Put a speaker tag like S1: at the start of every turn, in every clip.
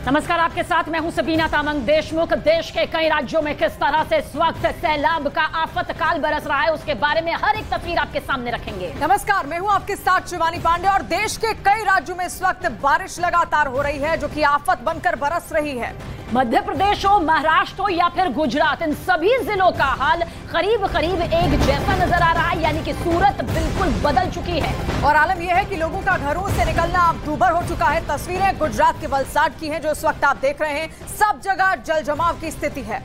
S1: नमस्कार, आपके साथ मैं हूं सबीना तामंग देशमुख। देश के कई राज्यों में किस तरह से इस वक्त सैलाब का आफतकाल बरस रहा है, उसके बारे में हर एक तस्वीर आपके सामने रखेंगे।
S2: नमस्कार, मैं हूं आपके साथ शिवानी पांडे और देश के कई राज्यों में इस वक्त बारिश लगातार हो रही है जो कि आफत बनकर बरस रही है।
S1: मध्य प्रदेश हो, महाराष्ट्र हो या फिर गुजरात, इन सभी जिलों का हाल करीब करीब एक जैसा नजर आ रहा है, यानी कि सूरत बिल्कुल बदल चुकी है। और आलम यह है कि लोगों का घरों से निकलना अब दूभर हो चुका है। तस्वीरें गुजरात के वलसाड की हैं जो इस वक्त आप देख रहे हैं। सब जगह जल जमाव की स्थिति है।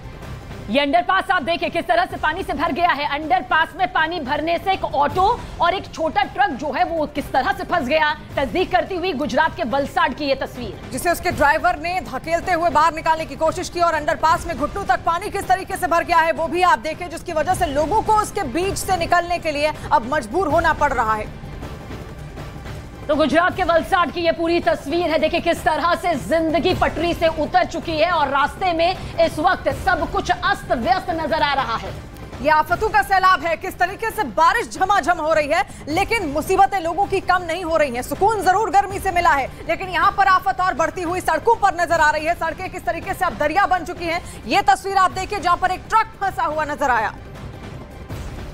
S1: ये अंडरपास आप देखिए किस तरह से पानी से भर गया है। अंडरपास में पानी भरने से एक ऑटो और एक छोटा ट्रक जो है वो किस तरह से फंस गया। तस्दीक करती हुई गुजरात के वलसाड की ये तस्वीर,
S2: जिसे उसके ड्राइवर ने धकेलते हुए बाहर निकालने की कोशिश की और अंडरपास में घुटनों तक पानी किस तरीके से भर गया है वो भी आप देखें, जिसकी वजह से लोगों को उसके बीच से निकलने के लिए अब मजबूर होना पड़ रहा है।
S1: तो गुजरात के वलसाड की ये पूरी तस्वीर है। देखिए किस तरह से जिंदगी पटरी से उतर चुकी है और रास्ते में इस वक्त सब कुछ अस्त व्यस्त नजर आ रहा है।
S2: ये आफतों का सैलाब है। किस तरीके से बारिश झमाझम हो रही है, लेकिन मुसीबतें लोगों की कम नहीं हो रही हैं। सुकून जरूर गर्मी से मिला है, लेकिन यहाँ पर आफत और बढ़ती हुई सड़कों पर नजर आ रही है। सड़कें किस तरीके से अब दरिया बन चुकी हैं, ये तस्वीर आप देखिए जहां पर एक ट्रक फंसा हुआ नजर आया।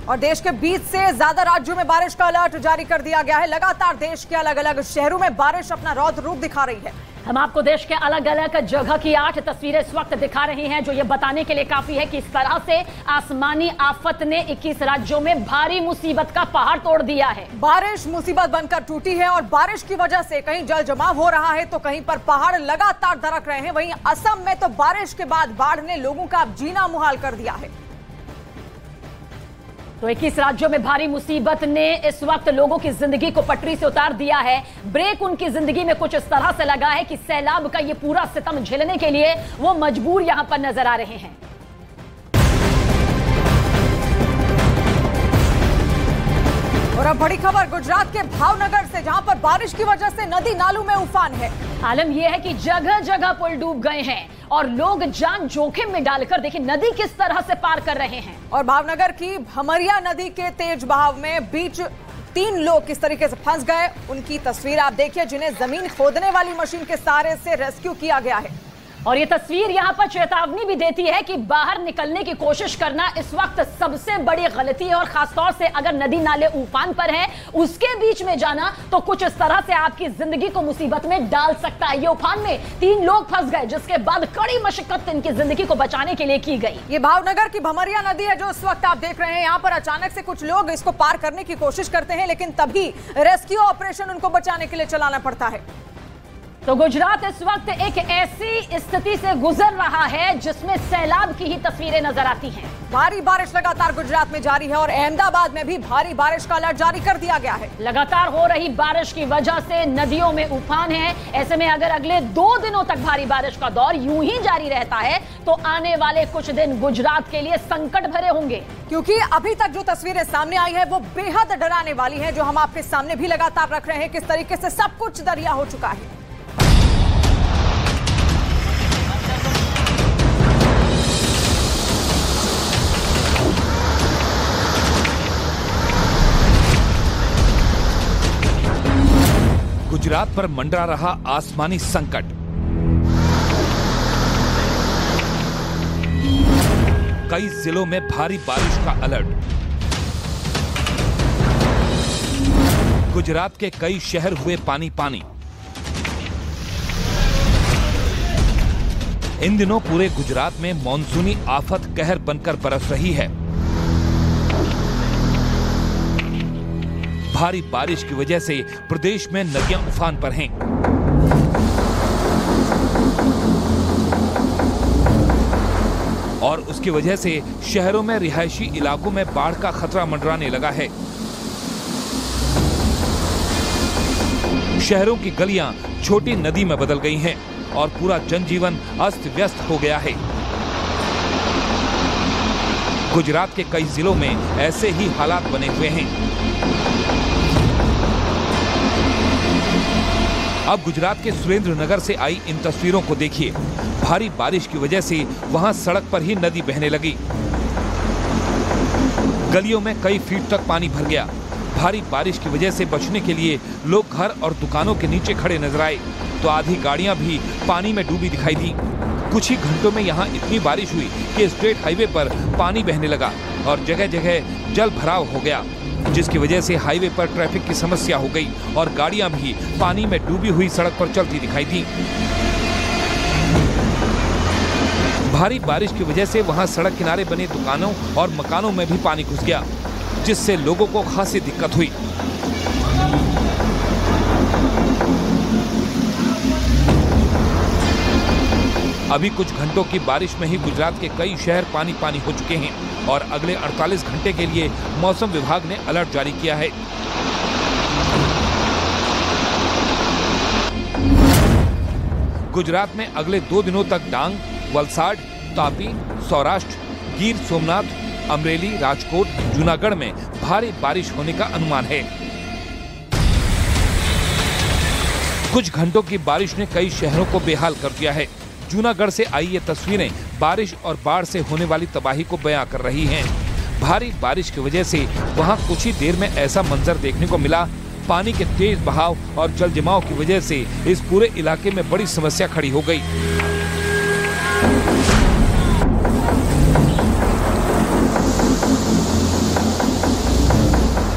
S2: और देश के 20 से ज्यादा राज्यों में बारिश का अलर्ट जारी कर दिया गया है। लगातार देश के अलग अलग शहरों में बारिश अपना रौद्र रूप दिखा रही है।
S1: हम आपको देश के अलग अलग जगह की 8 तस्वीरें इस वक्त दिखा रहे हैं, जो ये बताने के लिए काफी है कि इस तरह से आसमानी आफत ने 21 राज्यों में भारी मुसीबत का पहाड़ तोड़ दिया है।
S2: बारिश मुसीबत बनकर टूटी है और बारिश की वजह से कहीं जल जमाव हो रहा है तो कहीं पर पहाड़ लगातार दरक रहे हैं। वहीं असम में तो बारिश के बाद बाढ़ ने लोगों का अब जीना मुहाल कर दिया है।
S1: तो 21 राज्यों में भारी मुसीबत ने इस वक्त लोगों की जिंदगी को पटरी से उतार दिया है। ब्रेक उनकी जिंदगी में कुछ इस तरह से लगा है कि सैलाब का ये पूरा सितम झेलने के लिए वो मजबूर यहां पर नजर आ रहे हैं।
S2: और अब बड़ी खबर गुजरात के भावनगर से, जहां पर बारिश की वजह से नदी नालों में उफान है।
S1: आलम यह है कि जगह जगह पुल डूब गए हैं और लोग जान जोखिम में डालकर देखिए नदी किस तरह से पार कर रहे हैं।
S2: और भावनगर की भमरिया नदी के तेज बहाव में बीच 3 लोग किस तरीके से फंस गए, उनकी तस्वीर आप देखिए, जिन्हें जमीन खोदने वाली मशीन के सहारे से रेस्क्यू किया गया है।
S1: और ये तस्वीर यहां पर चेतावनी भी देती है कि बाहर निकलने की कोशिश करना इस वक्त सबसे बड़ी गलती है। और खासतौर से अगर नदी नाले उफान पर है, उसके बीच में जाना तो कुछ इस तरह से आपकी जिंदगी को मुसीबत में डाल सकता है। ये उफान में 3 लोग फंस गए, जिसके बाद कड़ी मशक्कत इनकी जिंदगी को बचाने के लिए की गई।
S2: ये भावनगर की भमरिया नदी है जो इस वक्त आप देख रहे हैं। यहाँ पर अचानक से कुछ लोग इसको पार करने की कोशिश करते हैं, लेकिन तभी रेस्क्यू ऑपरेशन उनको बचाने के लिए चलाना पड़ता है।
S1: तो गुजरात इस वक्त एक ऐसी स्थिति से गुजर रहा है जिसमें सैलाब की ही तस्वीरें नजर आती हैं।
S2: भारी बारिश लगातार गुजरात में जारी है और अहमदाबाद में भी भारी बारिश का अलर्ट जारी कर दिया गया है।
S1: लगातार हो रही बारिश की वजह से नदियों में उफान है। ऐसे में अगर अगले 2 दिनों तक भारी बारिश का दौर यूं ही जारी रहता है तो आने वाले कुछ दिन गुजरात के लिए संकट भरे होंगे,
S2: क्योंकि अभी तक जो तस्वीरें सामने आई है वो बेहद डराने वाली है, जो हम आपके सामने भी लगातार रख रहे हैं। किस तरीके से सब कुछ दरिया हो चुका है।
S3: गुजरात पर मंडरा रहा आसमानी संकट। कई जिलों में भारी बारिश का अलर्ट। गुजरात के कई शहर हुए पानी पानी। इन दिनों पूरे गुजरात में मॉनसूनी आफत कहर बनकर बरस रही है। भारी बारिश की वजह से प्रदेश में नदियां उफान पर हैं। और उसकी वजह से शहरों में रिहायशी इलाकों में बाढ़ का खतरा मंडराने लगा है। शहरों की गलियां छोटी नदी में बदल गई हैं और पूरा जनजीवन अस्त व्यस्त हो गया है। गुजरात के कई जिलों में ऐसे ही हालात बने हुए हैं। अब गुजरात के सुरेंद्रनगर से आई इन तस्वीरों को देखिए। भारी बारिश की वजह से वहां सड़क पर ही नदी बहने लगी। गलियों में कई फीट तक पानी भर गया। भारी बारिश की वजह से बचने के लिए लोग घर और दुकानों के नीचे खड़े नजर आए, तो आधी गाड़ियां भी पानी में डूबी दिखाई दी। कुछ ही घंटों में यहाँ इतनी बारिश हुई कि स्टेट हाईवे पर पानी बहने लगा और जगह जगह जल भराव हो गया, जिसकी वजह से हाईवे पर ट्रैफिक की समस्या हो गई और गाड़ियां भी पानी में डूबी हुई सड़क पर चलती दिखाई दी। भारी बारिश की वजह से वहां सड़क किनारे बने दुकानों और मकानों में भी पानी घुस गया, जिससे लोगों को खासी दिक्कत हुई। अभी कुछ घंटों की बारिश में ही गुजरात के कई शहर पानी पानी हो चुके हैं और अगले 48 घंटे के लिए मौसम विभाग ने अलर्ट जारी किया है। गुजरात में अगले 2 दिनों तक डांग, वलसाड, तापी, सौराष्ट्र, गिर सोमनाथ, अमरेली, राजकोट, जूनागढ़ में भारी बारिश होने का अनुमान है। कुछ घंटों की बारिश ने कई शहरों को बेहाल कर दिया है। जूनागढ़ से आई ये तस्वीरें बारिश और बाढ़ से होने वाली तबाही को बयां कर रही हैं। भारी बारिश की वजह से वहां कुछ ही देर में ऐसा मंजर देखने को मिला। पानी के तेज बहाव और जल जमाव की वजह से इस पूरे इलाके में बड़ी समस्या खड़ी हो गई।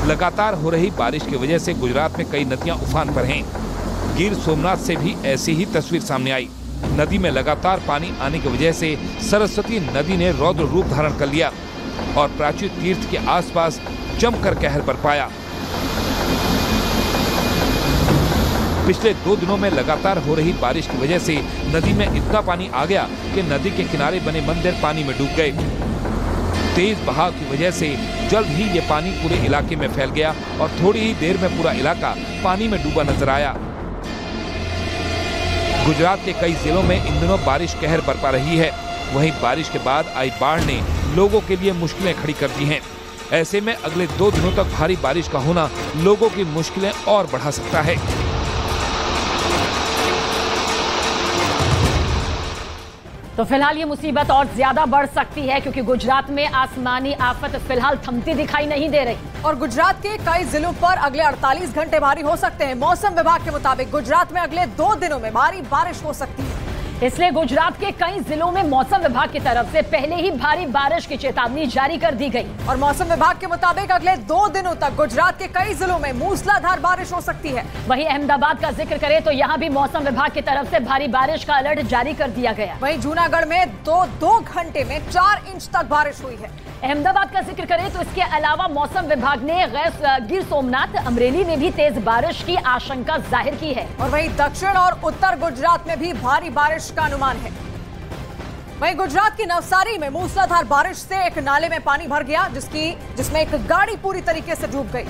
S3: लगातार हो रही बारिश की वजह से गुजरात में कई नदियां उफान पर हैं। गिर सोमनाथ से भी ऐसी ही तस्वीर सामने आई। नदी में लगातार पानी आने की वजह से सरस्वती नदी ने रौद्र रूप धारण कर लिया और प्राचीन तीर्थ के आसपास जमकर कहर बरपाया। पिछले 2 दिनों में लगातार हो रही बारिश की वजह से नदी में इतना पानी आ गया कि नदी के किनारे बने मंदिर पानी में डूब गए। तेज बहाव की वजह से जल्द ही ये पानी पूरे इलाके में फैल गया और थोड़ी ही देर में पूरा इलाका पानी में डूबा नजर आया। गुजरात के कई जिलों में इन दिनों बारिश कहर बरपा रही है। वहीं बारिश के बाद आई बाढ़ ने लोगों के लिए मुश्किलें खड़ी कर दी हैं। ऐसे में अगले 2 दिनों तक भारी बारिश का होना लोगों की मुश्किलें और बढ़ा सकता है।
S1: तो फिलहाल ये मुसीबत और ज्यादा बढ़ सकती है क्योंकि गुजरात में आसमानी आफत फिलहाल थमती दिखाई नहीं दे रही
S2: और गुजरात के कई जिलों पर अगले 48 घंटे भारी हो सकते हैं। मौसम विभाग के मुताबिक गुजरात में अगले 2 दिनों में भारी बारिश हो सकती है।
S1: इसलिए गुजरात के कई जिलों में मौसम विभाग की तरफ से पहले ही भारी बारिश की चेतावनी जारी कर दी गई
S2: और मौसम विभाग के मुताबिक अगले 2 दिनों तक गुजरात के कई जिलों में मूसलाधार बारिश हो सकती है।
S1: वहीं अहमदाबाद का जिक्र करें तो यहाँ भी मौसम विभाग की तरफ से भारी बारिश का अलर्ट जारी कर दिया गया।
S2: वहीं जूनागढ़ में 2 घंटे में 4 इंच तक बारिश हुई है।
S1: अहमदाबाद का जिक्र करें तो इसके अलावा मौसम विभाग ने गिर सोमनाथ, अमरेली में भी तेज बारिश की आशंका जाहिर की है
S2: और वहीं दक्षिण और उत्तर गुजरात में भी भारी बारिश का अनुमान है। वहीं गुजरात की नवसारी में मूसलाधार बारिश से एक नाले में पानी भर गया जिसमें एक गाड़ी पूरी तरीके से डूब गई।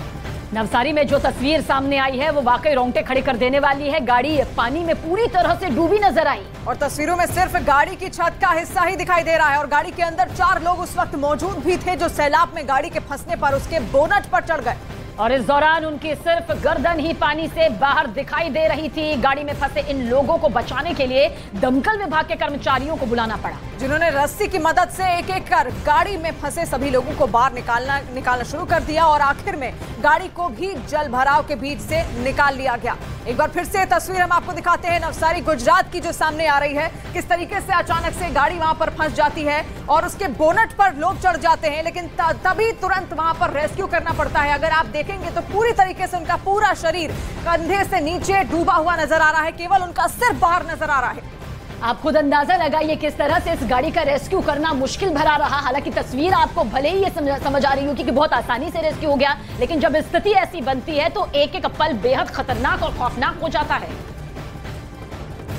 S1: नवसारी में जो तस्वीर सामने आई है वो वाकई रोंगटे खड़े कर देने वाली है। गाड़ी पानी में पूरी तरह से डूबी नजर आई
S2: और तस्वीरों में सिर्फ गाड़ी की छत का हिस्सा ही दिखाई दे रहा है और गाड़ी के अंदर 4 लोग उस वक्त मौजूद भी थे जो सैलाब में गाड़ी के फंसने पर उसके बोनट पर चढ़ गए
S1: और इस दौरान उनकी सिर्फ गर्दन ही पानी से बाहर दिखाई दे रही थी। गाड़ी में फंसे इन लोगों को बचाने के लिए दमकल विभाग के कर्मचारियों को बुलाना पड़ा,
S2: जिन्होंने रस्सी की मदद से एक एक कर गाड़ी में फंसे सभी लोगों को बाहर निकालना शुरू कर दिया और आखिर में गाड़ी को भी जल भराव के बीच से निकाल लिया गया। एक बार फिर से तस्वीर हम आपको दिखाते हैं नवसारी गुजरात की जो सामने आ रही है, किस तरीके से अचानक से गाड़ी वहां पर फंस जाती है और उसके बोनट पर लोग चढ़ जाते हैं, लेकिन तभी तुरंत वहां पर रेस्क्यू करना पड़ता है। अगर आप देखेंगे तो पूरी तरीके से उनका पूरा शरीर कंधे से नीचे डूबा हुआ नजर आ रहा है, केवल उनका सिर बाहर नजर आ रहा है।
S1: आप खुद अंदाजा लगाइए किस तरह से इस गाड़ी का रेस्क्यू करना मुश्किल भरा रहा। हालांकि तस्वीर आपको भले ही ये समझ आ रही होगी कि बहुत आसानी से रेस्क्यू हो गया, लेकिन जब स्थिति ऐसी बनती है तो एक एक पल बेहद खतरनाक और खौफनाक हो जाता है।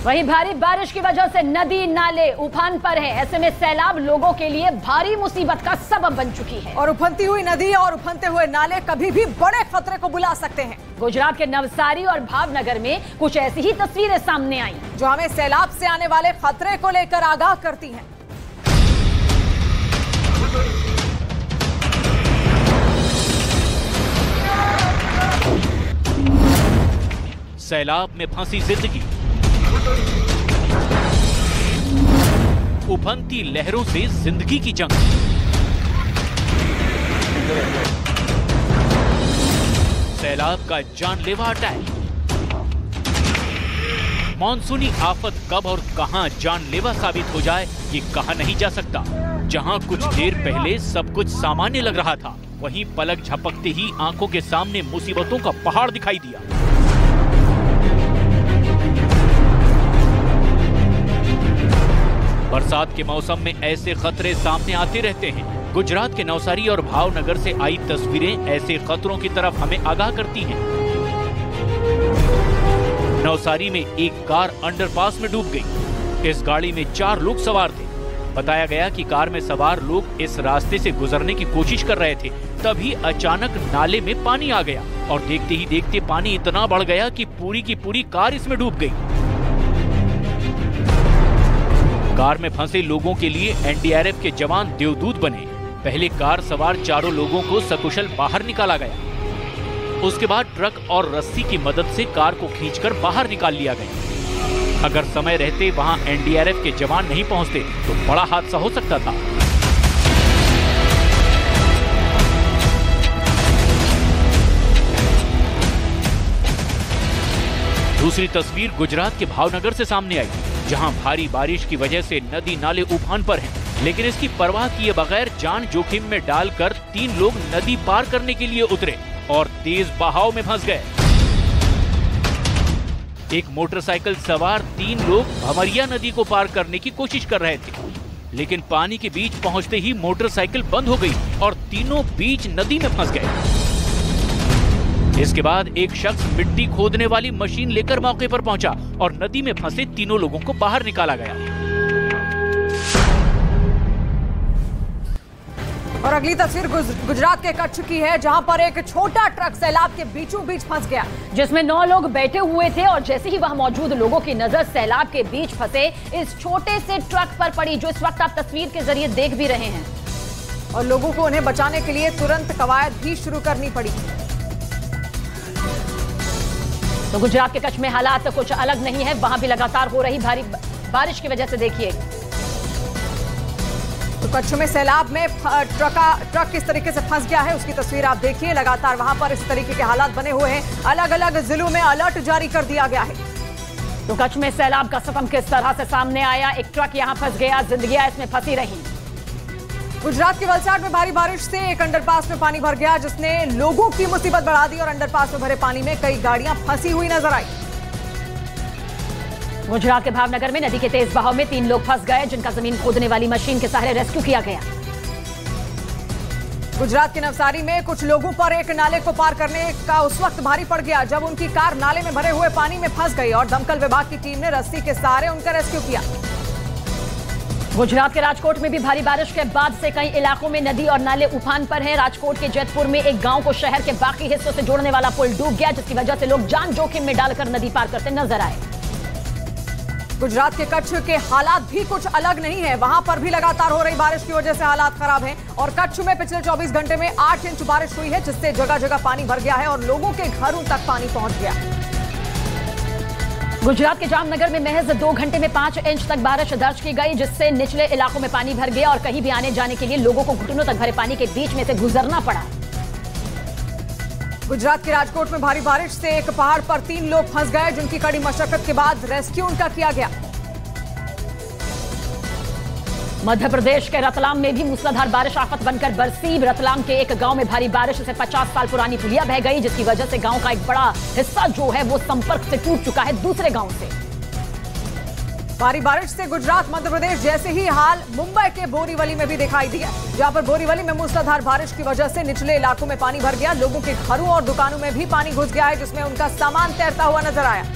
S1: वहीं भारी बारिश की वजह से नदी नाले उफान पर है। ऐसे में सैलाब लोगों के लिए भारी मुसीबत का सबब बन चुकी है
S2: और उफनती हुई नदी और उफनते हुए नाले कभी भी बड़े खतरे को बुला सकते हैं।
S1: गुजरात के नवसारी और भावनगर में कुछ ऐसी ही तस्वीरें सामने आई
S2: जो हमें सैलाब से आने वाले खतरे को लेकर आगाह करती हैं।
S4: सैलाब में फंसी जिंदगी, उफनती लहरों से जिंदगी की जंग। सैलाब का जानलेवा अटैक, मानसूनी आफत कब और कहां जानलेवा साबित हो जाए ये कहा नहीं जा सकता। जहां कुछ देर पहले सब कुछ सामान्य लग रहा था, वहीं पलक झपकते ही आंखों के सामने मुसीबतों का पहाड़ दिखाई दिया। बरसात के मौसम में ऐसे खतरे सामने आते रहते हैं। गुजरात के नवसारी और भावनगर से आई तस्वीरें ऐसे खतरों की तरफ हमें आगाह करती हैं। नवसारी में एक कार अंडरपास में डूब गई। इस गाड़ी में 4 लोग सवार थे। बताया गया कि कार में सवार लोग इस रास्ते से गुजरने की कोशिश कर रहे थे, तभी अचानक नाले में पानी आ गया और देखते ही देखते पानी इतना बढ़ गया कि पूरी की पूरी कार इसमें डूब गई। कार में फंसे लोगों के लिए एनडीआरएफ के जवान देवदूत बने। पहले कार सवार 4 लोगों को सकुशल बाहर निकाला गया। उसके बाद ट्रक और रस्सी की मदद से कार को खींचकर बाहर निकाल लिया गया। अगर समय रहते वहां एनडीआरएफ के जवान नहीं पहुंचते तो बड़ा हादसा हो सकता था। दूसरी तस्वीर गुजरात के भावनगर से सामने आई, जहां भारी बारिश की वजह से नदी नाले उफान पर हैं, लेकिन इसकी परवाह किए बगैर जान जोखिम में डालकर 3 लोग नदी पार करने के लिए उतरे और तेज बहाव में फंस गए। एक मोटरसाइकिल सवार 3 लोग भमरिया नदी को पार करने की कोशिश कर रहे थे, लेकिन पानी के बीच पहुंचते ही मोटरसाइकिल बंद हो गई और तीनों बीच नदी में फंस गए। इसके बाद एक शख्स मिट्टी खोदने वाली मशीन लेकर मौके पर पहुंचा और नदी में फंसे 3 लोगों को बाहर निकाला गया।
S2: और अगली तस्वीर गुजरात के कच्छ की है, जहां पर एक छोटा ट्रक सैलाब के बीचों बीच फंस गया,
S1: जिसमें 9 लोग बैठे हुए थे और जैसे ही वहां मौजूद लोगों की नजर सैलाब के बीच फंसे इस छोटे से ट्रक पर पड़ी, जो इस वक्त आप तस्वीर के जरिए देख भी रहे हैं।
S2: और लोगों को उन्हें बचाने के लिए तुरंत कवायद भी शुरू करनी पड़ी।
S1: तो गुजरात के कच्छ में हालात कुछ अलग नहीं है, वहां भी लगातार हो रही भारी बारिश की वजह से देखिए
S2: तो कच्छ में सैलाब में ट्रक किस तरीके से फंस गया है उसकी तस्वीर आप देखिए। लगातार वहां पर इस तरीके के हालात बने हुए हैं। अलग अलग जिलों में अलर्ट जारी कर दिया गया है।
S1: तो कच्छ में सैलाब का सितम किस तरह से सामने आया, एक ट्रक यहां फंस गया, जिंदगियां इसमें फंसी रही।
S2: गुजरात के वलसाड में भारी बारिश से एक अंडरपास में पानी भर गया, जिसने लोगों की मुसीबत बढ़ा दी और अंडरपास में भरे पानी में कई गाड़ियां फंसी हुई नजर आई।
S1: गुजरात के भावनगर में नदी के तेज बहाव में 3 लोग फंस गए, जिनका जमीन खोदने वाली मशीन के सहारे रेस्क्यू किया गया।
S2: गुजरात के नवसारी में कुछ लोगों पर एक नाले को पार करने का उस वक्त भारी पड़ गया जब उनकी कार नाले में भरे हुए पानी में फंस गई और दमकल विभाग की टीम ने रस्सी के सहारे उनका रेस्क्यू किया।
S1: गुजरात के राजकोट में भी भारी बारिश के बाद से कई इलाकों में नदी और नाले उफान पर हैं। राजकोट के जैतपुर में एक गांव को शहर के बाकी हिस्सों से जोड़ने वाला पुल डूब गया, जिसकी वजह से लोग जान जोखिम में डालकर नदी पार करते नजर आए।
S2: गुजरात के कच्छ के हालात भी कुछ अलग नहीं है, वहां पर भी लगातार हो रही बारिश की वजह से हालात खराब हैं और कच्छ में पिछले 24 घंटे में 8 इंच बारिश हुई है, जिससे जगह जगह पानी भर गया है और लोगों के घरों तक पानी पहुंच गया।
S1: गुजरात के जामनगर में महज 2 घंटे में 5 इंच तक बारिश दर्ज की गई, जिससे निचले इलाकों में पानी भर गया और कहीं भी आने जाने के लिए लोगों को घुटनों तक भरे पानी के बीच में से गुजरना पड़ा।
S2: गुजरात के राजकोट में भारी बारिश से एक पहाड़ पर 3 लोग फंस गए, जिनकी कड़ी मशक्कत के बाद रेस्क्यू उनका किया गया।
S1: मध्य प्रदेश के रतलाम में भी मूसलाधार बारिश आफत बनकर बरसी। रतलाम के एक गांव में भारी बारिश से 50 साल पुरानी पुलिया बह गई, जिसकी वजह से गांव का एक बड़ा हिस्सा जो है वो संपर्क से टूट चुका है दूसरे गांव से।
S2: भारी बारिश से गुजरात मध्य प्रदेश जैसे ही हाल मुंबई के बोरीवली में भी दिखाई दिया, जहां पर बोरीवली में मूसलाधार बारिश की वजह से निचले इलाकों में पानी भर गया। लोगों के घरों और दुकानों में भी पानी घुस गया है, जिसमें उनका सामान तैरता हुआ नजर आया।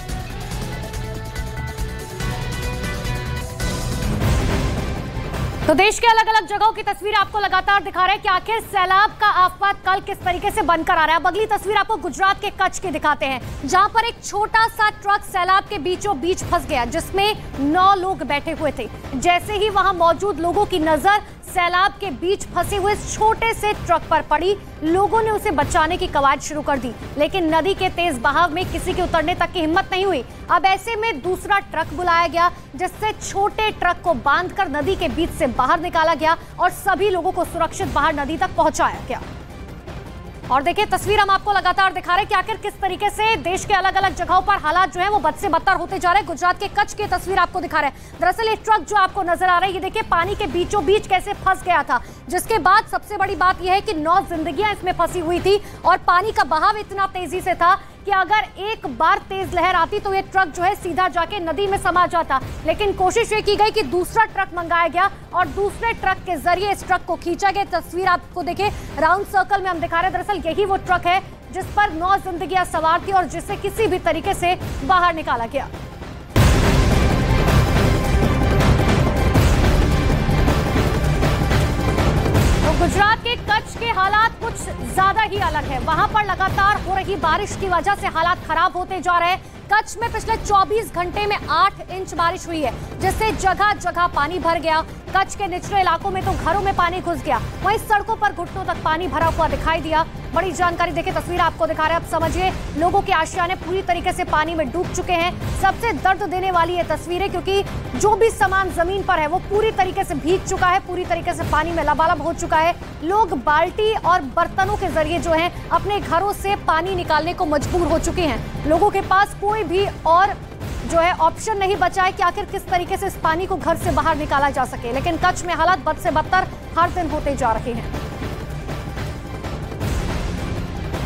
S5: तो देश के अलग अलग जगहों की तस्वीर आपको लगातार दिखा रहे हैं कि आखिर सैलाब का आफत कल किस तरीके से बनकर आ रहा है। अब अगली तस्वीर आपको गुजरात के कच्छ की दिखाते हैं, जहां पर एक छोटा सा ट्रक सैलाब के बीचों बीच फंस गया, जिसमें 9 लोग बैठे हुए थे। जैसे ही वहां मौजूद लोगों की नजर सैलाब के बीच फंसे हुए छोटे से ट्रक पर पड़ी, लोगों ने उसे बचाने की कवायद शुरू कर दी, लेकिन नदी के तेज बहाव में किसी के उतरने तक की हिम्मत नहीं हुई। अब ऐसे में दूसरा ट्रक बुलाया गया, जिससे छोटे ट्रक को बांधकर नदी के बीच से बाहर निकाला गया और सभी लोगों को सुरक्षित बाहर नदी तक पहुंचाया गया। और देखिए तस्वीर हम आपको लगातार दिखा रहे हैं कि आखिर किस तरीके से देश के अलग अलग जगहों पर हालात जो है वो बद से बदतर होते जा रहे हैं। गुजरात के कच्छ की तस्वीर आपको दिखा रहे हैं। दरअसल ये ट्रक जो आपको नजर आ रहा है, ये देखिए पानी के बीचों बीच कैसे फंस गया था, जिसके बाद सबसे बड़ी बात यह है कि 9 जिंदगियां इसमें फंसी हुई थी और पानी का बहाव इतना तेजी से था कि अगर एक बार तेज लहर आती तो ये ट्रक जो है सीधा जाके नदी में समा जाता। लेकिन कोशिश ये की गई कि दूसरा ट्रक मंगाया गया और दूसरे ट्रक के जरिए इस ट्रक को खींचा गया। तस्वीर आपको देखे राउंड सर्कल में हम दिखा रहे हैं। दरअसल यही वो ट्रक है जिस पर 9 जिंदगियां सवार थी और जिसे किसी भी तरीके से बाहर निकाला गया। गुजरात के कच्छ के हालात कुछ ज्यादा ही अलग है। वहां पर लगातार हो रही बारिश की वजह से हालात खराब होते जा रहे हैं। कच्छ में पिछले 24 घंटे में 8 इंच बारिश हुई है, जिससे जगह जगह पानी भर गया। कच्छ के निचले इलाकों में तो घरों में पानी घुस गया, वहीं सड़कों पर घुटनों तक पानी भरा हुआ दिखाई दिया। बड़ी जानकारी देखिए, तस्वीर आपको दिखा रहे हैं। अब समझिए लोगों के आशियाने पूरी तरीके से पानी में डूब चुके हैं। सबसे दर्द देने वाली ये तस्वीरें, क्योंकि जो भी सामान जमीन पर है वो पूरी तरीके से भीग चुका है, पूरी तरीके से पानी में लबालब हो चुका है। लोग बाल्टी और बर्तनों के जरिए जो है अपने घरों से पानी निकालने को मजबूर हो चुके हैं। लोगों के पास कोई भी और जो है ऑप्शन नहीं बचा है कि आखिर किस तरीके से इस पानी को घर से बाहर निकाला जा सके। लेकिन कच्छ में हालात बद से बदतर हर दिन होते जा रहे हैं।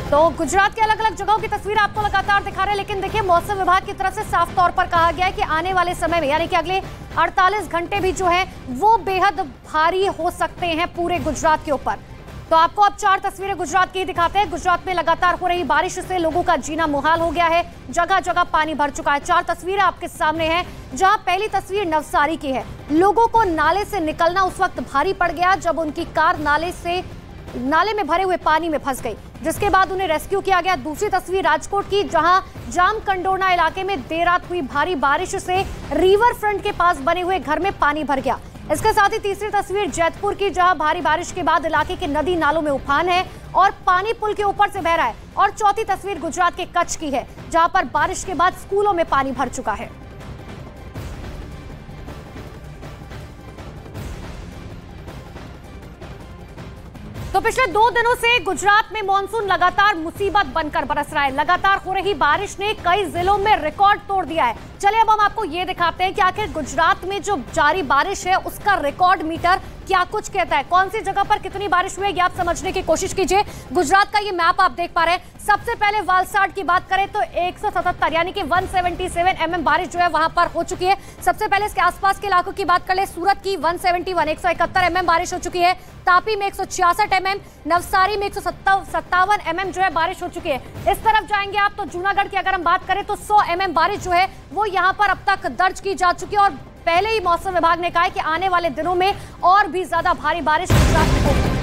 S5: तो गुजरात के अलग अलग जगहों की तस्वीर आपको लगातार दिखा रहे हैं। लेकिन देखिए मौसम विभाग की तरफ से साफ तौर पर कहा गया है कि आने वाले समय में यानी कि अगले 48 घंटे भी जो है वो बेहद भारी हो सकते हैं पूरे गुजरात के ऊपर। तो आपको अब 4 तस्वीरें गुजरात की दिखाते हैं। गुजरात में लगातार हो रही बारिश से लोगों का जीना मुहाल हो गया है, जगह जगह पानी भर चुका है। 4 तस्वीरें आपके सामने हैं, जहां पहली तस्वीर नवसारी की है। लोगों को नाले से निकलना उस वक्त भारी पड़ गया जब उनकी कार नाले में भरे हुए पानी में फंस गई, जिसके बाद उन्हें रेस्क्यू किया गया। दूसरी तस्वीर राजकोट की, जहां जाम कंडोरना इलाके में देर रात हुई भारी बारिश से रिवर फ्रंट के पास बने हुए घर में पानी भर गया। इसके साथ ही तीसरी तस्वीर जैतपुर की, जहां भारी बारिश के बाद इलाके के नदी नालों में उफान है और पानी पुल के ऊपर से बह रहा है। और चौथी तस्वीर गुजरात के कच्छ की है, जहां पर बारिश के बाद स्कूलों में पानी भर चुका है। तो पिछले 2 दिनों से गुजरात में मॉनसून लगातार मुसीबत बनकर बरस रहा है। लगातार हो रही बारिश ने कई जिलों में रिकॉर्ड तोड़ दिया है। चलिए अब हम आपको ये दिखाते हैं कि आखिर गुजरात में जो जारी बारिश है उसका रिकॉर्ड मीटर क्या कुछ कहता है, कौन सी जगह पर कितनी बारिश हुई है, ये आप समझने की कोशिश कीजिए। गुजरात का ये मैप आप देख पा रहे हैं। सबसे पहले वलसाड की बात करें तो 177 यानी कि 177 mm बारिश जो है वहां पर हो चुकी है। सबसे पहले इसके आसपास के इलाकों की बात कर ले, सूरत की 171 171 mm बारिश हो चुकी है। तापी में 166 mm, नवसारी में 157 mm जो है बारिश हो चुकी है। इस तरफ जाएंगे आप तो जूनागढ़ की अगर हम बात करें तो 100 mm बारिश जो है वो यहाँ पर अब तक दर्ज की जा चुकी है। और पहले ही मौसम विभाग ने कहा है कि आने वाले दिनों में और भी ज्यादा भारी बारिश गुजरात में होगी।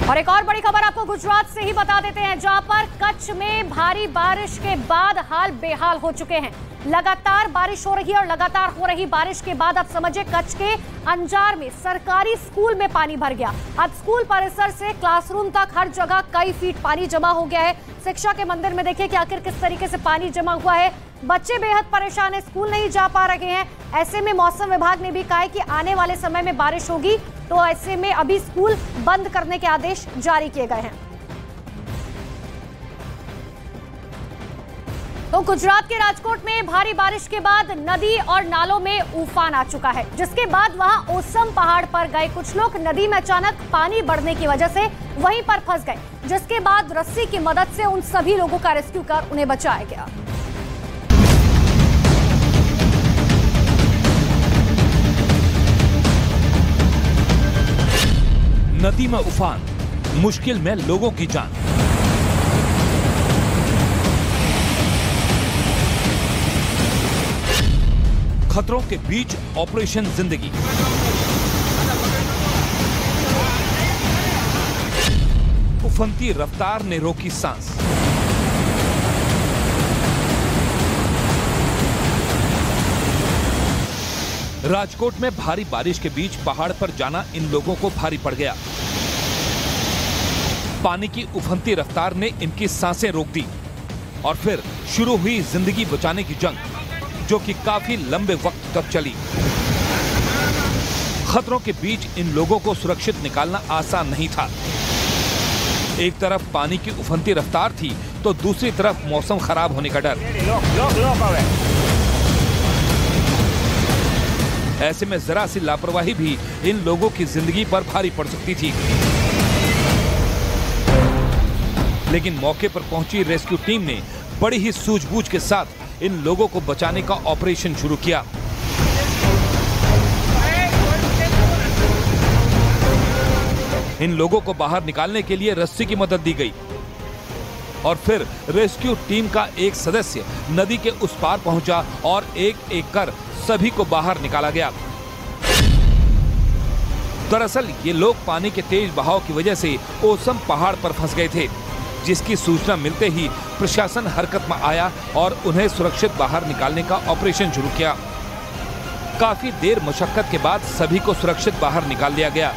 S5: और एक और बड़ी खबर आपको गुजरात से ही बता देते हैं, जहां पर कच्छ में भारी बारिश के बाद हाल बेहाल हो चुके हैं। लगातार बारिश हो रही है और लगातार हो रही बारिश के बाद आप समझिए कच्छ के अंजार में सरकारी स्कूल में पानी भर गया। अब स्कूल परिसर से क्लासरूम तक हर जगह कई फीट पानी जमा हो गया है। शिक्षा के मंदिर में देखिए कि आखिर किस तरीके से पानी जमा हुआ है। बच्चे बेहद परेशान है, स्कूल नहीं जा पा रहे हैं। ऐसे में मौसम विभाग ने भी कहा है कि आने वाले समय में बारिश होगी, तो ऐसे में अभी स्कूल बंद करने के आदेश जारी किए गए हैं। तो गुजरात के राजकोट में भारी बारिश के बाद नदी और नालों में उफान आ चुका है, जिसके बाद वहां ओसम पहाड़ पर गए कुछ लोग नदी में अचानक पानी बढ़ने की वजह से वहीं पर फंस गए, जिसके बाद रस्सी की मदद से उन सभी लोगों का रेस्क्यू कर उन्हें बचाया गया।
S3: नदी में उफान, मुश्किल में लोगों की जान। खतरों के बीच ऑपरेशन जिंदगी। उफनती रफ्तार ने रोकी सांस। राजकोट में भारी बारिश के बीच पहाड़ पर जाना इन लोगों को भारी पड़ गया। पानी की उफनती रफ्तार ने इनकी सांसें रोक दी और फिर शुरू हुई जिंदगी बचाने की जंग, जो कि काफी लंबे वक्त तक चली। खतरों के बीच इन लोगों को सुरक्षित निकालना आसान नहीं था। एक तरफ पानी की उफनती रफ्तार थी तो दूसरी तरफ मौसम खराब होने का डर। ऐसे में जरा सी लापरवाही भी इन लोगों की जिंदगी पर भारी पड़ सकती थी। लेकिन मौके पर पहुंची रेस्क्यू टीम ने बड़ी ही सूझबूझ के साथ इन लोगों को बचाने का ऑपरेशन शुरू किया। इन लोगों को बाहर निकालने के लिए रस्सी की मदद दी गई और फिर रेस्क्यू टीम का एक सदस्य नदी के उस पार पहुंचा और एक एक कर सभी को बाहर निकाला गया। दरअसल ये लोग पानी के तेज बहाव की वजह से ओसम पहाड़ पर फंस गए थे, जिसकी सूचना मिलते ही प्रशासन हरकत में आया और उन्हें सुरक्षित बाहर निकालने का ऑपरेशन शुरू किया। काफी देर मशक्कत के बाद सभी को सुरक्षित बाहर निकाल लिया गया।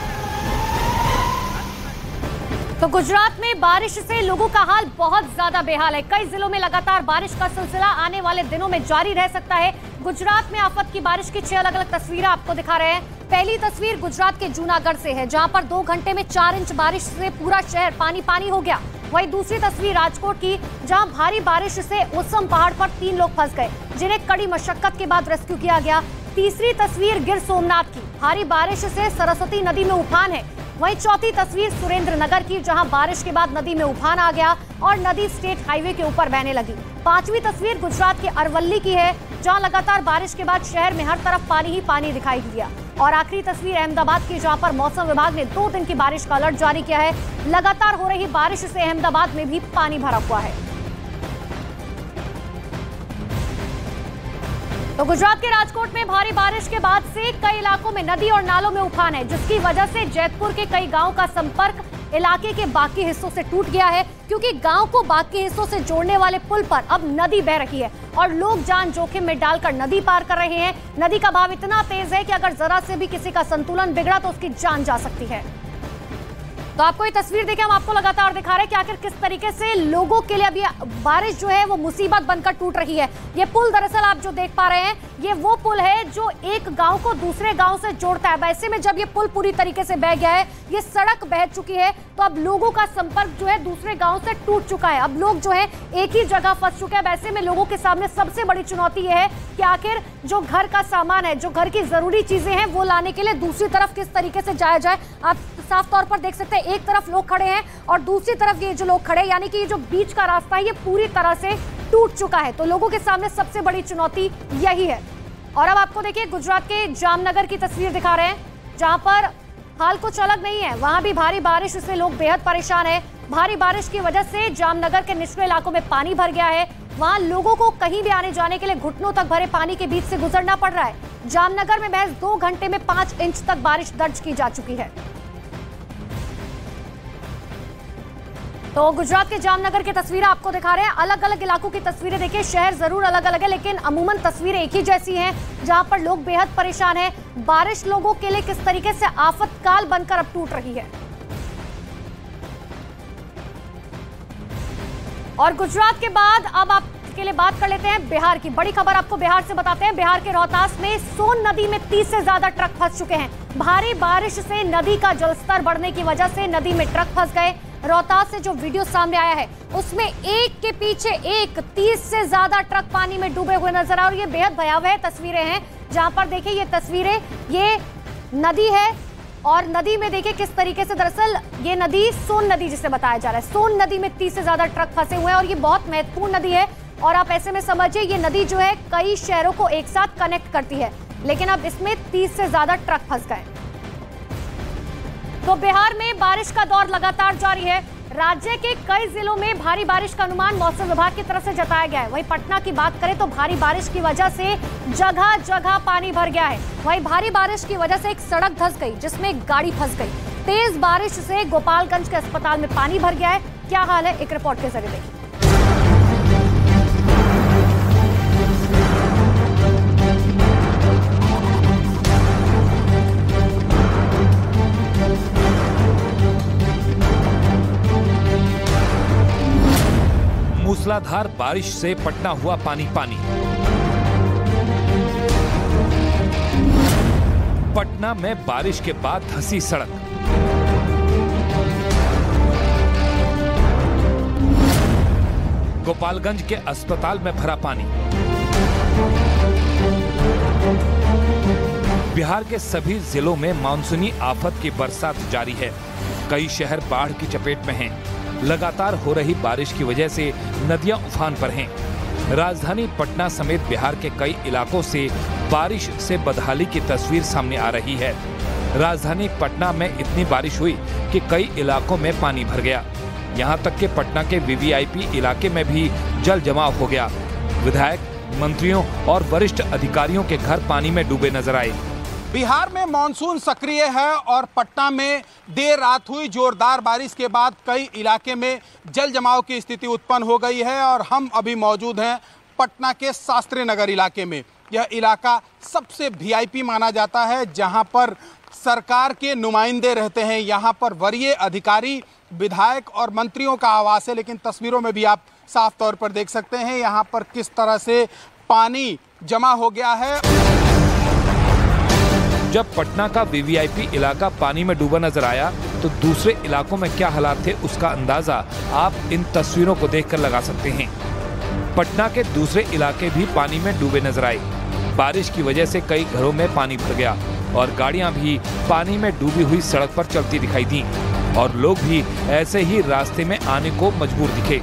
S5: तो गुजरात में बारिश से लोगों का हाल बहुत ज्यादा बेहाल है। कई जिलों में लगातार बारिश का सिलसिला आने वाले दिनों में जारी रह सकता है। गुजरात में आफत की बारिश की 6 अलग अलग तस्वीरें आपको दिखा रहे हैं। पहली तस्वीर गुजरात के जूनागढ़ से है, जहां पर 2 घंटे में 4 इंच बारिश से पूरा शहर पानी पानी हो गया। वहीं दूसरी तस्वीर राजकोट की, जहां भारी बारिश से ओसम पहाड़ पर 3 लोग फंस गए, जिन्हें कड़ी मशक्कत के बाद रेस्क्यू किया गया। तीसरी तस्वीर गिर सोमनाथ की, भारी बारिश से सरस्वती नदी में उफान है। वहीं चौथी तस्वीर सुरेंद्रनगर की, जहां बारिश के बाद नदी में उफान आ गया और नदी स्टेट हाईवे के ऊपर बहने लगी। पांचवी तस्वीर गुजरात के अरवल्ली की है, जहां लगातार बारिश के बाद शहर में हर तरफ पानी ही पानी दिखाई दिया। और आखिरी तस्वीर अहमदाबाद की, जहां पर मौसम विभाग ने 2 दिन की बारिश का अलर्ट जारी किया है। लगातार हो रही बारिश से अहमदाबाद में भी पानी भरा हुआ है। तो गुजरात के राजकोट में भारी बारिश के बाद से कई इलाकों में नदी और नालों में उफान है, जिसकी वजह से जैतपुर के कई गांवों का संपर्क इलाके के बाकी हिस्सों से टूट गया है, क्योंकि गांव को बाकी हिस्सों से जोड़ने वाले पुल पर अब नदी बह रही है और लोग जान जोखिम में डालकर नदी पार कर रहे हैं। नदी का बहाव इतना तेज है कि अगर जरा से भी किसी का संतुलन बिगड़ा तो उसकी जान जा सकती है। तो आपको ये तस्वीर देखें, हम आपको लगातार दिखा रहे हैं कि आखिर किस तरीके से लोगों के लिए अभी बारिश जो है वो मुसीबत बनकर टूट रही है। ये पुल दरअसल आप जो देख पा रहे हैं, ये वो पुल है जो एक गांव को दूसरे गांव से जोड़ता है। वैसे में जब ये पुल पूरी तरीके से बह गया है, ये सड़क बह चुकी है, तो अब लोगों का संपर्क जो है दूसरे गांव से टूट चुका है। अब लोग जो है एक ही जगह फंस चुके हैं। वैसे में लोगों के सामने सबसे बड़ी चुनौती ये है कि आखिर जो घर का सामान है, जो घर की जरूरी चीजें हैं, वो लाने के लिए दूसरी तरफ किस तरीके से जाया जाए। आप साफ तौर पर देख सकते हैं, एक तरफ लोग खड़े हैं और दूसरी तरफ ये जो लोग खड़े, यानी कि ये जो बीच का रास्ता है ये पूरी तरह से टूट चुका है। तो लोगों के सामने सबसे बड़ी चुनौती यही है। और अब आपको देखिए गुजरात के जामनगर की तस्वीर दिखा रहे हैं, जहां पर हाल कुछ अलग नहीं है। वहां भी भारी बारिश से लोग बेहद परेशान है। भारी बारिश की वजह से जामनगर के निचले इलाकों में पानी भर गया है। वहां लोगों को कहीं भी आने जाने के लिए घुटनों तक भरे पानी के बीच से गुजरना पड़ रहा है। जामनगर में महज 2 घंटे में 5 इंच तक बारिश दर्ज की जा चुकी है। तो गुजरात के जामनगर की तस्वीरें आपको दिखा रहे हैं। अलग अलग इलाकों की तस्वीरें देखिए, शहर जरूर अलग अलग है, लेकिन अमूमन तस्वीरें एक ही जैसी हैं, जहां पर लोग बेहद परेशान हैं। बारिश लोगों के लिए किस तरीके से आफतकाल बनकर अब टूट रही है। और गुजरात के बाद अब आपके लिए बात कर लेते हैं बिहार की। बड़ी खबर आपको बिहार से बताते हैं। बिहार के रोहतास में सोन नदी में 30 से ज्यादा ट्रक फंस चुके हैं। भारी बारिश से नदी का जलस्तर बढ़ने की वजह से नदी में ट्रक फंस गए। रोहतास से जो वीडियो सामने आया है, उसमें एक के पीछे एक 30 से ज्यादा ट्रक पानी में डूबे हुए नजर आ रहे हैं। ये बेहद भयावह तस्वीरें हैं, जहां पर देखिए ये तस्वीरें, ये नदी है और नदी में देखिए किस तरीके से, दरअसल ये नदी सोन नदी जिसे बताया जा रहा है, सोन नदी में 30 से ज्यादा ट्रक फंसे हुए हैं और ये बहुत महत्वपूर्ण नदी है। और आप ऐसे में समझिए, ये नदी जो है कई शहरों को एक साथ कनेक्ट करती है, लेकिन अब इसमें 30 से ज्यादा ट्रक फंस गए। तो बिहार में बारिश का दौर लगातार जारी है। राज्य के कई जिलों में भारी बारिश का अनुमान मौसम विभाग की तरफ से जताया गया है। वहीं पटना की बात करें तो भारी बारिश की वजह से जगह जगह पानी भर गया है। वहीं भारी बारिश की वजह से एक सड़क धंस गई, जिसमें एक गाड़ी फंस गई। तेज बारिश से गोपालगंज के अस्पताल में पानी भर गया है। क्या हाल है, एक रिपोर्ट के जरिए देखिए।
S3: मूसलाधार बारिश से पटना हुआ पानी पानी। पटना में बारिश के बाद धंसी सड़क। गोपालगंज के अस्पताल में भरा पानी। बिहार के सभी जिलों में मानसूनी आफत की बरसात जारी है। कई शहर बाढ़ की चपेट में हैं। लगातार हो रही बारिश की वजह से नदियां उफान पर हैं। राजधानी पटना समेत बिहार के कई इलाकों से बारिश से बदहाली की तस्वीर सामने आ रही है। राजधानी पटना में इतनी बारिश हुई कि कई इलाकों में पानी भर गया। यहां तक कि पटना के वीवीआईपी इलाके में भी जल जमाव हो गया। विधायक, मंत्रियों और वरिष्ठ अधिकारियों के घर पानी में डूबे नजर आए।
S6: बिहार में मानसून सक्रिय है और पटना में देर रात हुई जोरदार बारिश के बाद कई इलाके में जल जमाव की स्थिति उत्पन्न हो गई है और हम अभी मौजूद हैं पटना के शास्त्री नगर इलाके में। यह इलाका सबसे वीआईपी माना जाता है, जहां पर सरकार के नुमाइंदे रहते हैं। यहां पर वरीय अधिकारी, विधायक और मंत्रियों का आवास है। लेकिन तस्वीरों में भी आप साफ तौर पर देख सकते हैं यहां पर किस तरह से पानी जमा हो गया है।
S3: जब पटना का वीवीआईपी इलाका पानी में डूबा नजर आया तो दूसरे इलाकों में क्या हालात थे उसका अंदाजा आप इन तस्वीरों को देखकर लगा सकते हैं। पटना के दूसरे इलाके भी पानी में डूबे नजर आए। बारिश की वजह से कई घरों में पानी भर गया और गाड़ियां भी पानी में डूबी हुई सड़क पर चलती दिखाई दी और लोग भी ऐसे ही रास्ते में आने को मजबूर दिखे।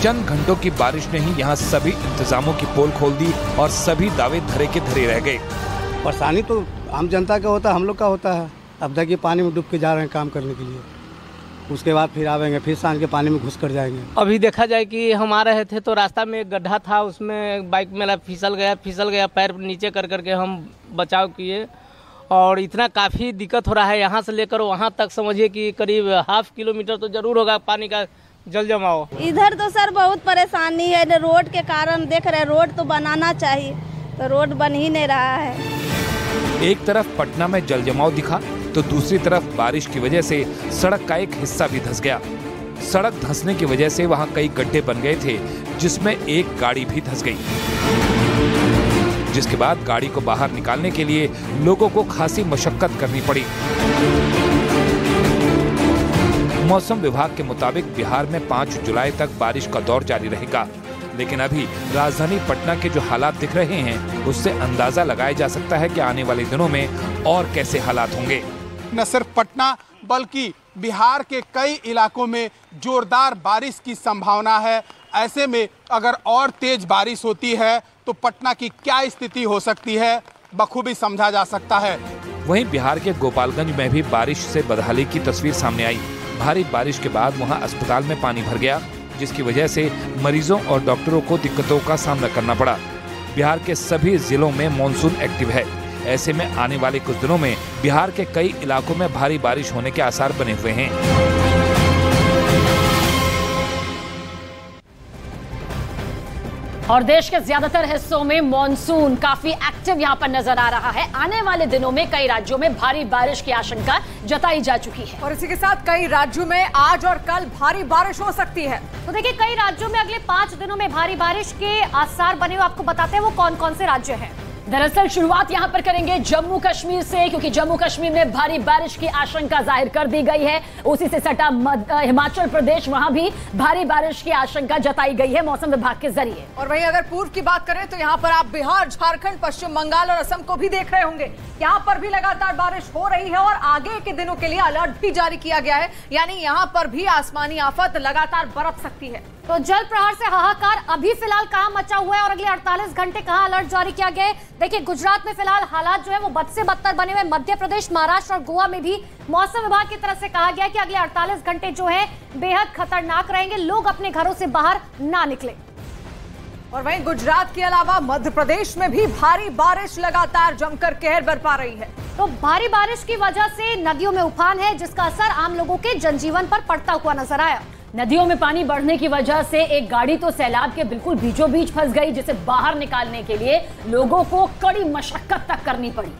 S3: चंद घंटों की बारिश ने ही यहाँ सभी इंतजामों की पोल खोल दी और सभी दावे धरे के धरे रह गए।
S7: परेशानी तो आम जनता का होता है, हम लोग का होता है। अब देखिए पानी में डूब के जा रहे हैं काम करने के लिए, उसके बाद फिर आवेंगे, फिर सांझ के पानी में घुस कर जाएंगे।
S8: अभी देखा जाए कि हम आ रहे थे तो रास्ता में एक गड्ढा था, उसमें बाइक मेरा फिसल गया, पैर नीचे कर करके हम बचाव किए और इतना काफ़ी दिक्कत हो रहा है। यहाँ से लेकर वहाँ तक समझिए कि करीब ½ किलोमीटर तो जरूर होगा पानी का जल जमाव।
S9: इधर तो सर बहुत परेशानी है, रोड के कारण देख रहे, रोड तो बनाना चाहिए तो रोड बन ही नहीं रहा है।
S3: एक तरफ पटना में जल जमाव दिखा तो दूसरी तरफ बारिश की वजह से सड़क का एक हिस्सा भी धंस गया। सड़क धंसने की वजह से वहां कई गड्ढे बन गए थे, जिसमें एक गाड़ी भी धंस गई, जिसके बाद गाड़ी को बाहर निकालने के लिए लोगों को खासी मशक्कत करनी पड़ी। मौसम विभाग के मुताबिक बिहार में 5 जुलाई तक बारिश का दौर जारी रहेगा, लेकिन अभी राजधानी पटना के जो हालात दिख रहे हैं उससे अंदाजा लगाया जा सकता है कि आने वाले दिनों में और कैसे हालात होंगे।
S6: न सिर्फ पटना बल्कि बिहार के कई इलाकों में जोरदार बारिश की संभावना है। ऐसे में अगर और तेज बारिश होती है तो पटना की क्या स्थिति हो सकती है बखूबी समझा जा सकता है।
S3: वहीं बिहार के गोपालगंज में भी बारिश से बदहाली की तस्वीर सामने आई। भारी बारिश के बाद वहां अस्पताल में पानी भर गया, जिसकी वजह से मरीजों और डॉक्टरों को दिक्कतों का सामना करना पड़ा। बिहार के सभी जिलों में मॉनसून एक्टिव है। ऐसे में आने वाले कुछ दिनों में बिहार के कई इलाकों में भारी बारिश होने के आसार बने हुए हैं।
S1: और देश के ज्यादातर हिस्सों में मॉनसून काफी एक्टिव यहां पर नजर आ रहा है। आने वाले दिनों में कई राज्यों में भारी बारिश की आशंका जताई जा चुकी है
S2: और इसी के साथ कई राज्यों में आज और कल भारी बारिश हो सकती है।
S5: तो देखिए कई राज्यों में अगले 5 दिनों में भारी बारिश के आसार बने हुए, आपको बताते हैं वो कौन कौन से राज्य हैं।
S1: दरअसल शुरुआत यहां पर करेंगे जम्मू कश्मीर से, क्योंकि जम्मू कश्मीर में भारी बारिश की आशंका जाहिर कर दी गई है। उसी से सटा हिमाचल प्रदेश, वहां भी भारी बारिश की आशंका जताई गई है मौसम विभाग के जरिए।
S2: और वहीं अगर पूर्व की बात करें तो यहां पर आप बिहार, झारखंड, पश्चिम बंगाल और असम को भी देख रहे होंगे। यहां पर भी लगातार बारिश हो रही है और आगे के दिनों के लिए अलर्ट भी जारी किया गया है, यानी यहां पर भी आसमानी आफत लगातार बरस सकती है।
S5: तो जल प्रहार से हाहाकार अभी फिलहाल कहां मचा हुआ है और अगले 48 घंटे कहां अलर्ट जारी किया गया है। देखिए गुजरात में फिलहाल हालात जो है वो बद से बदतर बने हुए। मध्य प्रदेश, महाराष्ट्र और गोवा में भी मौसम विभाग की तरफ से कहा गया है कि अगले 48 घंटे जो है बेहद खतरनाक रहेंगे, लोग अपने घरों से बाहर ना निकले।
S2: और वहीं गुजरात के अलावा मध्य प्रदेश में भी भारी बारिश लगातार जमकर कहर बरपा रही है।
S5: तो भारी बारिश की वजह से नदियों में उफान है, जिसका असर आम लोगों के जनजीवन पर पड़ता हुआ नजर आया।
S1: नदियों में पानी बढ़ने की वजह से एक गाड़ी तो सैलाब के बिल्कुल बीचों बीच फंस गई, जिसे बाहर निकालने के लिए लोगों को कड़ी मशक्कत तक करनी पड़ी।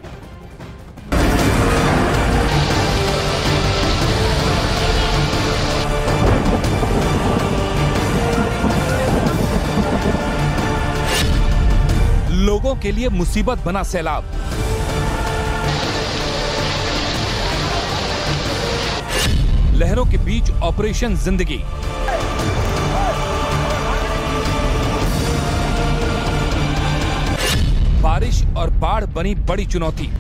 S3: लोगों के लिए मुसीबत बना सैलाब। लहरों के बीच ऑपरेशन जिंदगी। बारिश और बाढ़ बनी बड़ी चुनौती।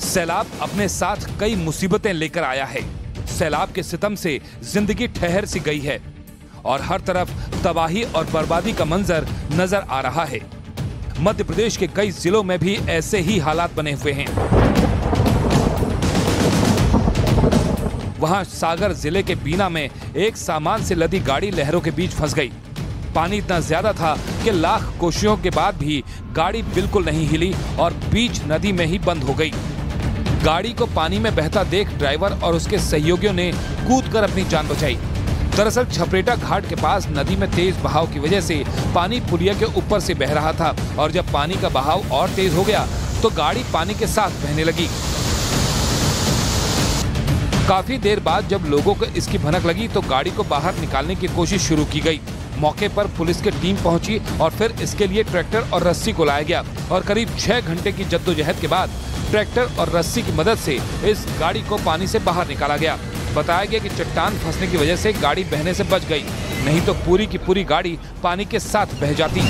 S3: सैलाब अपने साथ कई मुसीबतें लेकर आया है। सैलाब के सितम से जिंदगी ठहर सी गई है और हर तरफ तबाही और बर्बादी का मंजर नजर आ रहा है। मध्य प्रदेश के कई जिलों में भी ऐसे ही हालात बने हुए हैं। वहां सागर जिले के बीना में एक सामान से लदी गाड़ी लहरों के बीच फंस गई। पानी इतना ज्यादा था कि लाख कोशिशों के बाद भी गाड़ी बिल्कुल नहीं हिली और बीच नदी में ही बंद हो गई। गाड़ी को पानी में बहता देख ड्राइवर और उसके सहयोगियों ने कूदकर अपनी जान बचाई। दरअसल छपरेटा घाट के पास नदी में तेज बहाव की वजह से पानी पुलिया के ऊपर से बह रहा था और जब पानी का बहाव और तेज हो गया तो गाड़ी पानी के साथ बहने लगी। काफी देर बाद जब लोगों को इसकी भनक लगी तो गाड़ी को बाहर निकालने की कोशिश शुरू की गई। मौके पर पुलिस की टीम पहुंची और फिर इसके लिए ट्रैक्टर और रस्सी को लाया गया और करीब 6 घंटे की जद्दोजहद के बाद ट्रैक्टर और रस्सी की मदद से इस गाड़ी को पानी से बाहर निकाला गया। बताया गया कि चट्टान फंसने की वजह से गाड़ी बहने से बच गई, नहीं तो पूरी की पूरी गाड़ी पानी के साथ बह जाती।